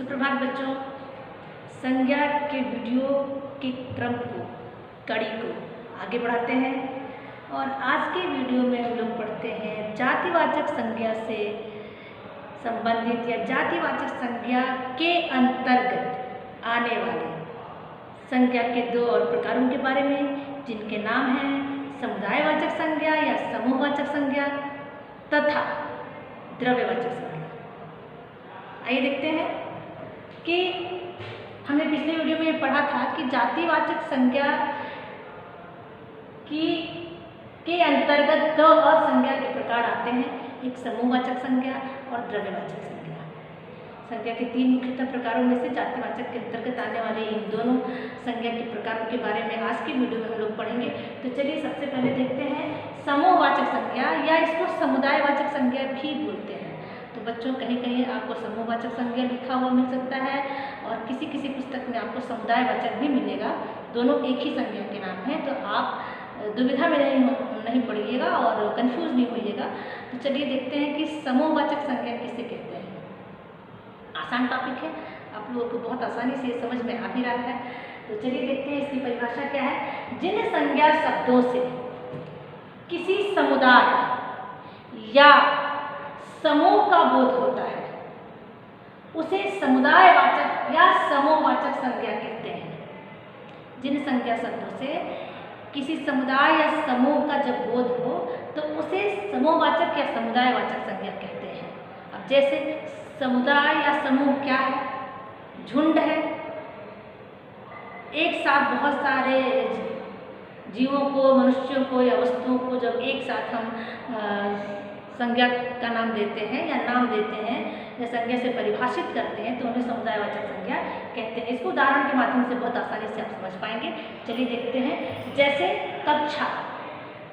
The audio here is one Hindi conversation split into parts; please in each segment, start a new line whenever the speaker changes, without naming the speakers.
सुप्रभात बच्चों। संज्ञा के वीडियो के क्रम को कड़ी को आगे बढ़ाते हैं और आज के वीडियो में हम लोग पढ़ते हैं जातिवाचक संज्ञा से संबंधित या जातिवाचक संज्ञा के अंतर्गत आने वाले संज्ञा के दो और प्रकारों के बारे में, जिनके नाम हैं समुदायवाचक संज्ञा या समूहवाचक संज्ञा तथा द्रव्यवाचक संज्ञा। आइए देखते हैं कि हमने पिछले वीडियो में पढ़ा था कि जातिवाचक संज्ञा के अंतर्गत दो और संज्ञा के प्रकार आते हैं, एक समूहवाचक संज्ञा और द्रव्यवाचक संज्ञा। संज्ञा के तीन मुख्यतः प्रकारों में से जातिवाचक के अंतर्गत आने वाले इन दोनों संज्ञा के प्रकारों के बारे में आज के वीडियो में हम लोग पढ़ेंगे। तो चलिए सबसे पहले देखते हैं समूहवाचक संज्ञा या इसको समुदायवाचक संज्ञा भी बोलते हैं। तो बच्चों कहीं कहीं आपको समूहवाचक संज्ञा लिखा हुआ मिल सकता है और किसी किसी पुस्तक में आपको समुदायवाचक भी मिलेगा। दोनों एक ही संज्ञा के नाम हैं, तो आप दुविधा में नहीं पड़िएगा और कंफ्यूज नहीं होइएगा। तो चलिए देखते हैं कि समूहवाचक संज्ञा किसे कहते हैं। आसान टॉपिक है, आप लोगों को बहुत आसानी से समझ में आ भी रहा है। तो चलिए देखते हैं इसकी परिभाषा क्या है। जिन संज्ञा शब्दों से किसी समुदाय या समूह का बोध होता है उसे समुदायवाचक या समूहवाचक संज्ञा कहते हैं। जिन संज्ञा शब्दों से किसी समुदाय या समूह का जब बोध हो तो उसे समूहवाचक या समुदायवाचक संज्ञा कहते हैं। अब जैसे समुदाय या समूह क्या है? झुंड है, एक साथ बहुत सारे जीवों को, मनुष्यों को या वस्तुओं को जब एक साथ हम संज्ञा का नाम देते हैं या नाम देते हैं या संज्ञा से परिभाषित करते हैं तो उन्हें समुदायवाचक संज्ञा कहते हैं। इसको उदाहरण के माध्यम से बहुत आसानी से आप समझ पाएंगे। चलिए देखते हैं। जैसे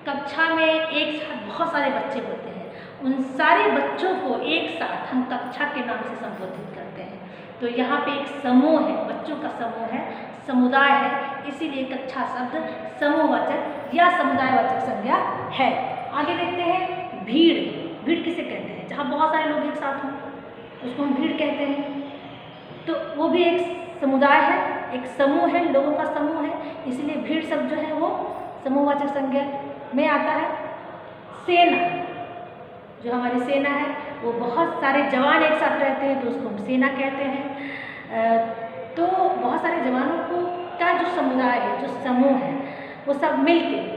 कक्षा में एक साथ बहुत सारे बच्चे होते हैं, उन सारे बच्चों को एक साथ हम कक्षा के नाम से संबोधित करते हैं। तो यहाँ पे एक समूह है, बच्चों का समूह है, समुदाय है, इसीलिए कक्षा शब्द समूहवाचक या समुदायवाचक संज्ञा है। आगे देखते हैं भीड़ किसे कहते हैं? जहाँ बहुत सारे लोग एक साथ हों उसको हम भीड़ कहते हैं। तो वो भी एक समुदाय है, एक समूह है, लोगों का समूह है, इसलिए भीड़ शब्द जो है वो समूहवाचक संज्ञा में आता है। सेना, जो हमारी सेना है वो बहुत सारे जवान एक साथ रहते हैं तो उसको हम सेना कहते हैं। तो बहुत सारे जवानों को का जो समुदाय है, जो समूह है, वो सब मिलकर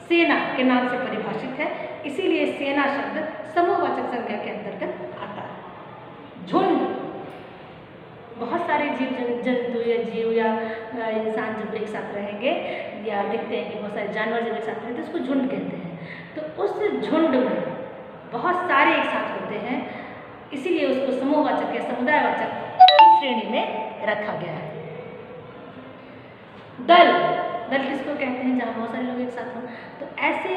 सेना के नाम से परिभाषित है, इसीलिए सेना शब्द समूहवाचक संज्ञा के अंतर्गत आता है। झुंड, बहुत सारे जंतु या जीव या इंसान जब एक साथ रहेंगे या देखते हैं कि बहुत सारे जानवर जब एक साथ रहते हैं तो उसको झुंड कहते हैं। तो उस झुंड में बहुत सारे एक साथ होते हैं, इसीलिए उसको समूहवाचक या समुदायवाचक की श्रेणी में रखा गया है। दल किसको कहते हैं? जहाँ बहुत सारे लोग एक साथ हों। तो ऐसे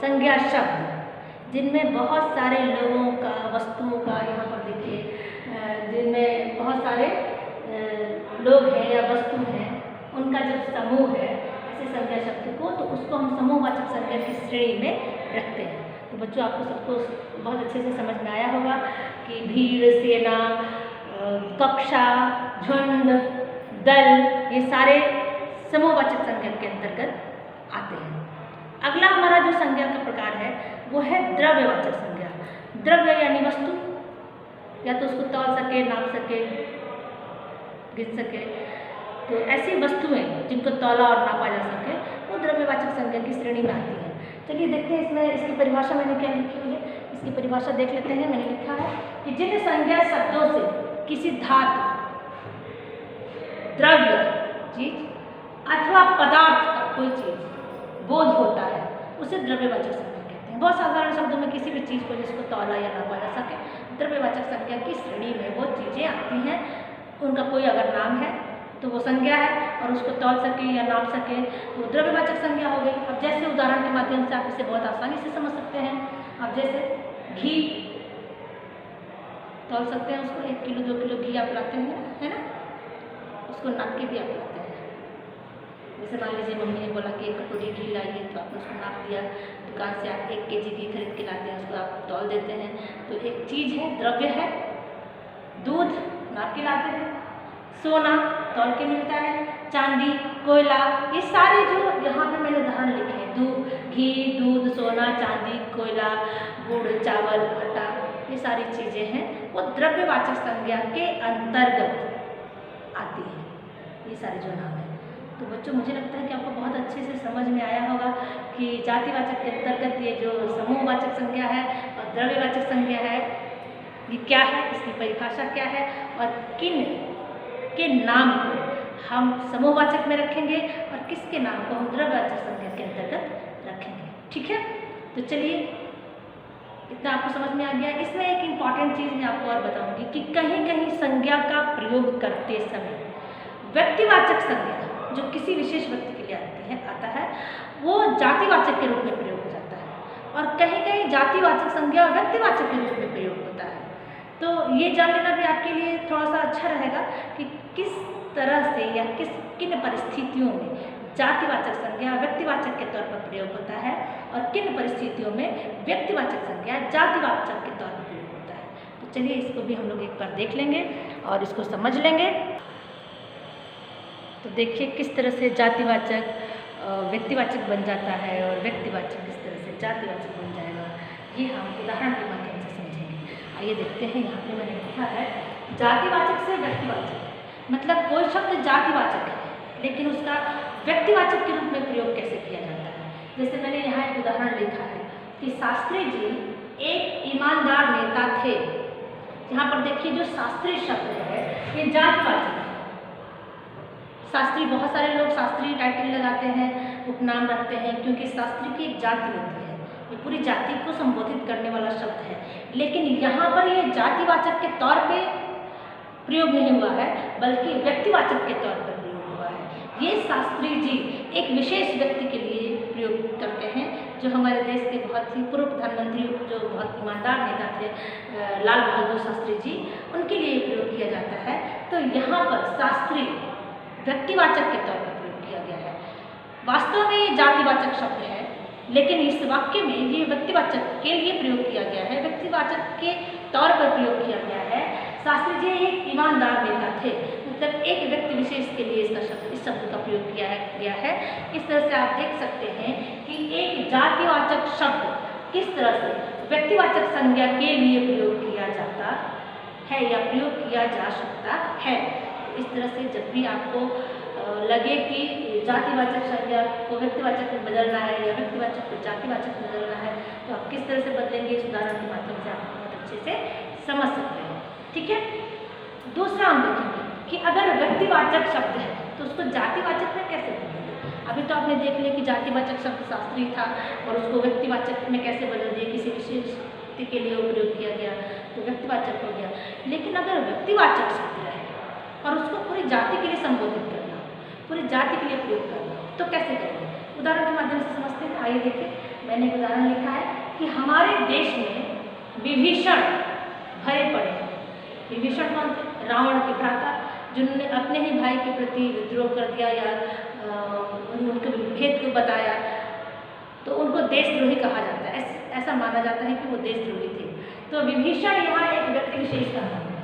संज्ञा शब्द जिनमें बहुत सारे लोगों का, वस्तुओं का, यहाँ पर देखिए जिनमें बहुत सारे लोग हैं या वस्तु हैं, उनका जब समूह है ऐसे संज्ञा शब्द को, तो उसको हम समूहवाचक संज्ञा की श्रेणी में रखते हैं। तो बच्चों आपको सबको बहुत अच्छे से समझ में आया होगा कि भीड़, सेना, कक्षा, झुंड, दल, ये सारे समूहवाचक संज्ञा के अंतर्गत आते हैं। अगला हमारा जो संज्ञा का प्रकार है वो है द्रव्यवाचक संज्ञा। द्रव्य यानी वस्तु, या तो उसको तौल सके, नाप सके, गिन सके। तो ऐसी वस्तुएं जिनको तौला और नापा जा सके वो द्रव्यवाचक संज्ञा की श्रेणी में आती हैं। चलिए देखते हैं इसमें इसकी परिभाषा मैंने क्या लिखी हुई है। इसकी परिभाषा देख लेते हैं। मैंने लिखा है कि जिन संज्ञा शब्दों से किसी धातु, द्रव्य चीज अथवा पदार्थ का कोई चीज बोध होता है उसे द्रव्यवाचक संज्ञा कहते हैं। बहुत साधारण शब्दों में किसी भी चीज़ को जिसको तौला या नापा जा सके द्रव्यवाचक संज्ञा की श्रेणी में वो चीज़ें आती हैं। उनका कोई अगर नाम है तो वो संज्ञा है और उसको तौल सके या नाप सके तो द्रव्यवाचक संज्ञा हो गई। अब जैसे उदाहरण के माध्यम से आप इसे बहुत आसानी से समझ सकते हैं। अब जैसे घी तौल सकते हैं, उसको 1 किलो 2 किलो घी आप लाते हैं, है ना, उसको नाप के भी आप लाते हैं। जैसे मान लीजिए मम्मी ने बोला कि 1 कटोरी घी लाइए, तो आपने उसको नाप दिया। दुकान से आप 1 केजी घी खरीद के लाते हैं, उसको आप तौल देते हैं। तो एक चीज़ है, द्रव्य है। दूध नाप के लाते हैं। सोना तौल के मिलता है, चांदी, कोयला, ये सारे जो यहाँ पे मैंने उदाहरण लिखे हैं, घी, दूध, सोना, चांदी, कोयला, गुड़, चावल, आटा, ये सारी चीज़ें हैं वो द्रव्यवाचक संज्ञा के अंतर्गत आती हैं, ये सारे जो नाम हैं। तो बच्चों मुझे लगता है कि आपको बहुत अच्छे से समझ में आया होगा कि जातिवाचक के अंतर्गत ये जो समूहवाचक संज्ञा है और द्रव्यवाचक संज्ञा है ये क्या है, इसकी परिभाषा क्या है और किन के नाम को हम समूहवाचक में रखेंगे और किसके नाम को हम द्रव्यवाचक संज्ञा के अंतर्गत रखेंगे। ठीक है, तो चलिए इतना आपको समझ में आ गया। इसमें एक इम्पॉर्टेंट चीज़ मैं आपको और बताऊंगी कि कहीं कहीं संज्ञा का प्रयोग करते समय व्यक्तिवाचक संज्ञा जो किसी विशेष व्यक्ति के लिए आता है वो जातिवाचक के रूप में प्रयोग हो जाता है और कहीं कहीं जातिवाचक संज्ञा व्यक्तिवाचक के रूप में प्रयोग होता है। तो ये जान लेना भी आपके लिए थोड़ा सा अच्छा रहेगा कि किस तरह से या किन परिस्थितियों में जातिवाचक संज्ञा व्यक्तिवाचक के तौर पर प्रयोग होता है और किन परिस्थितियों में व्यक्तिवाचक संज्ञा जातिवाचक के तौर पर प्रयोग होता है। तो चलिए इसको भी हम लोग एक बार देख लेंगे और इसको समझ लेंगे। तो देखिए किस तरह से जातिवाचक व्यक्तिवाचक बन जाता है और व्यक्तिवाचक किस तरह से जातिवाचक बन जाएगा, ये हम उदाहरण के माध्यम से समझेंगे। आइए देखते हैं, यहाँ पे मैंने लिखा है जातिवाचक से व्यक्तिवाचक, मतलब कोई शब्द जातिवाचक है लेकिन उसका व्यक्तिवाचक के रूप में प्रयोग कैसे किया जाता है। जैसे मैंने यहाँ एक उदाहरण लिखा है कि शास्त्री जी एक ईमानदार नेता थे। यहाँ पर देखिए जो शास्त्री शब्द है ये जातिवाचक है। शास्त्री, बहुत सारे लोग शास्त्री टाइटल लगाते हैं, उपनाम रखते हैं क्योंकि शास्त्री की एक जाति होती है, ये पूरी जाति को संबोधित करने वाला शब्द है। लेकिन यहाँ पर ये जातिवाचक के तौर पे प्रयोग नहीं हुआ है बल्कि व्यक्तिवाचक के तौर पर प्रयोग हुआ है। ये शास्त्री जी एक विशेष व्यक्ति के लिए प्रयोग करते हैं जो हमारे देश के बहुत ही पूर्व प्रधानमंत्री, जो बहुत ईमानदार नेता थे, लाल बहादुर शास्त्री जी, उनके लिए प्रयोग किया जाता है। तो यहाँ पर शास्त्री व्यक्तिवाचक के तौर पर प्रयोग किया गया है। वास्तव में ये जातिवाचक शब्द है लेकिन इस वाक्य में ये व्यक्तिवाचक के लिए प्रयोग किया गया है, व्यक्तिवाचक के तौर पर प्रयोग किया गया है। शास्त्री जी एक ईमानदार नेता थे, मतलब एक व्यक्ति विशेष के लिए इस शब्द का प्रयोग किया गया है। इस तरह से आप देख सकते हैं कि एक जातिवाचक शब्द किस तरह से व्यक्तिवाचक संज्ञा के लिए प्रयोग किया जाता है या प्रयोग किया जा सकता है। इस तरह से जब भी आपको लगे कि जातिवाचक संज्ञा को व्यक्तिवाचक में बदलना है या व्यक्तिवाचक को जातिवाचक में बदलना है तो आप किस तरह से बदलेंगे, इस उदाहरण के माध्यम से आप बहुत अच्छे से समझ सकते हैं। ठीक है, दूसरा हम देखेंगे कि अगर व्यक्तिवाचक शब्द है तो उसको जातिवाचक में कैसे बदलेंगे। अभी तो आपने देख लिया कि जातिवाचक शब्द शास्त्री था और उसको व्यक्तिवाचक में कैसे बदल दिया, किसी विशेष व्यक्ति के लिए प्रयोग किया गया तो व्यक्तिवाचक हो गया। लेकिन अगर व्यक्तिवाचक शब्द है और उसको पूरी जाति के लिए संबोधित करना, पूरी जाति के लिए प्रयोग करना, तो कैसे करेंगे, उदाहरण के माध्यम से समझते हैं। आइए देखिए, मैंने एक उदाहरण लिखा है कि हमारे देश में विभीषण भरे पड़े हैं। विभीषण कौन थे? रावण के भ्राता, जिन्होंने अपने ही भाई के प्रति विद्रोह कर दिया या उनके भेद को बताया, तो उनको देशद्रोही कहा जाता है। ऐसा माना जाता है कि वो देशद्रोही थे। तो विभीषण यहाँ एक व्यक्ति विशेष का नाम है,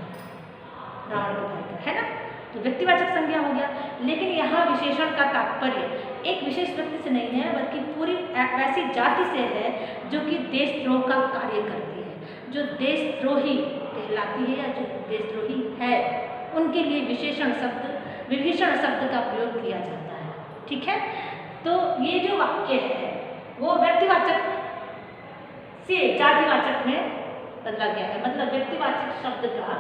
रावण के भाई का, है ना, तो व्यक्तिवाचक संज्ञा हो गया। लेकिन यहाँ विशेषण का तात्पर्य एक विशेष व्यक्ति से नहीं है बल्कि पूरी ऐसी जाति से है जो कि देशद्रोह का कार्य करती है, जो देशद्रोही कहलाती है या जो देशद्रोही है, उनके लिए विशेषण शब्द, विभीषण शब्द का प्रयोग किया जाता है। ठीक है, तो ये जो वाक्य है वो व्यक्तिवाचक से जातिवाचक में बदला गया है, मतलब व्यक्तिवाचक शब्द का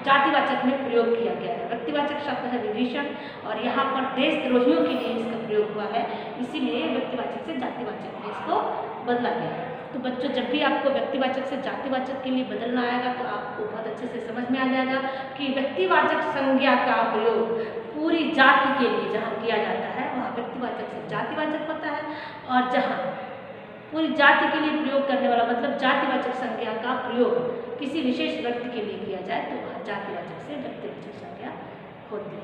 जातिवाचक में प्रयोग किया गया है। व्यक्तिवाचक शब्द है विभीषण और यहाँ पर देशद्रोहियों के लिए इसका प्रयोग हुआ है, इसीलिए व्यक्तिवाचक से जातिवाचक में इसको बदला गया है। तो बच्चों, जब भी आपको व्यक्तिवाचक से जातिवाचक के लिए बदलना आएगा तो आपको बहुत अच्छे से समझ में आ जाएगा कि व्यक्तिवाचक संज्ञा का प्रयोग पूरी जाति के लिए जहाँ किया जाता है वहाँ व्यक्तिवाचक से जातिवाचक होता है, और जहाँ पूरी जाति के लिए प्रयोग करने वाला मतलब जातिवाचक संज्ञा का प्रयोग किसी विशेष व्यक्ति के लिए किया जाए तो वह जातिवाचक से व्यक्तिवाचक संज्ञा होती है।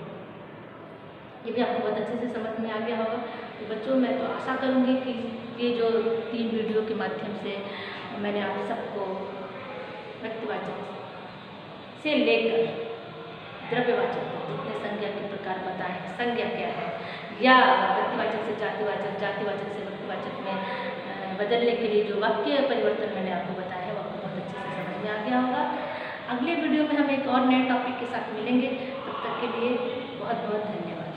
ये भी आपको बहुत अच्छे से समझ में आ गया होगा। तो बच्चों, मैं तो आशा करूँगी कि ये जो 3 वीडियो के माध्यम से मैंने आप सबको व्यक्तिवाचक से लेकर द्रव्यवाचक तक जितने संज्ञा के प्रकार बताए हैं, संज्ञा क्या है, या व्यक्तिवाचक से जातिवाचक, जातिवाचक से व्यक्तिवाचक में बदलने के लिए जो वाक्य परिवर्तन मैंने आपको बताया है वो आपको बहुत अच्छे से समझ में आ गया होगा। अगले वीडियो में हम एक और नए टॉपिक के साथ मिलेंगे, तब तक के लिए बहुत बहुत धन्यवाद।